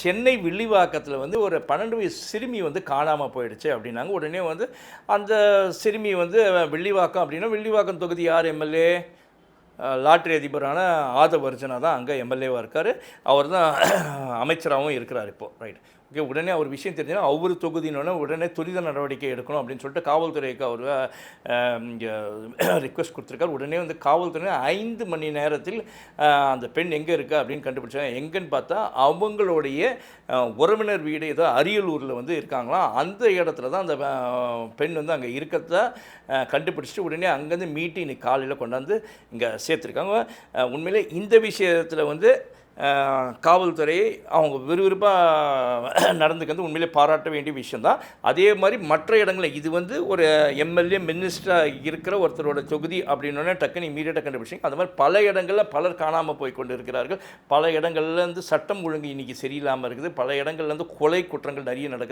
சென்னை வில்லிவாக்கத்தில் வந்து ஒரு 12 வயசு சிறுமி வந்து காணாமல் போயிடுச்சு அப்படின்னாங்க. உடனே வந்து அந்த சிறுமி வந்து வில்லிவாக்கம் அப்படின்னா, வில்லிவாக்கம் தொகுதி யார் எம்எல்ஏ? லாட்ரி அதிபரான ஆதவ் அர்ஜுனா தான் அங்கே எம்எல்ஏவாக இருக்கார். அவர் தான் அமைச்சராகவும் இருக்கிறார் இப்போது. ரைட். ஓகே. உடனே அவர் விஷயம் தெரிஞ்சுன்னா அவர் தொகுதினோடனே உடனே துரித நடவடிக்கை எடுக்கணும் அப்படின்னு சொல்லிட்டு காவல்துறைக்கு அவர் இங்கே ரிக்வெஸ்ட் கொடுத்துருக்காரு. உடனே வந்து காவல்துறை 5 மணி நேரத்தில் அந்த பெண் எங்கே இருக்கா அப்படின்னு கண்டுபிடிச்சாங்க. எங்கன்னு பார்த்தா அவங்களுடைய உறவினர் வீடு ஏதோ அரியலூரில் வந்து இருக்காங்களாம். அந்த இடத்துல தான் அந்த பெண் வந்து அங்கே இருக்கிறத கண்டுபிடிச்சிட்டு உடனே அங்கேருந்து மீட்டு இன்னைக்கு காலையில் கொண்டாந்து இங்கே சேர்த்துருக்காங்க. உண்மையிலே இந்த விஷயத்தில் வந்து காவல்துறை அவங்க விறுவிறுப்பாக நடந்துக்கிறது உண்மையிலே பாராட்ட வேண்டிய விஷயந்தான். அதே மாதிரி மற்ற இடங்களில் இது வந்து ஒரு எம்எல்ஏ மினிஸ்டராக இருக்கிற ஒருத்தரோட தொகுதி அப்படின்னோடனே டக்குன்னு இமீடியட்டாக கண்டுபிடிச்சிங்க. அது மாதிரி பல இடங்களில் பலர் காணாமல் போய் கொண்டு இருக்கிறார்கள். பல இடங்கள்லேருந்து சட்டம் ஒழுங்கு இன்றைக்கி சரியில்லாமல் இருக்குது. பல இடங்கள்லேருந்து கொலை குற்றங்கள் நிறைய நடக்குது.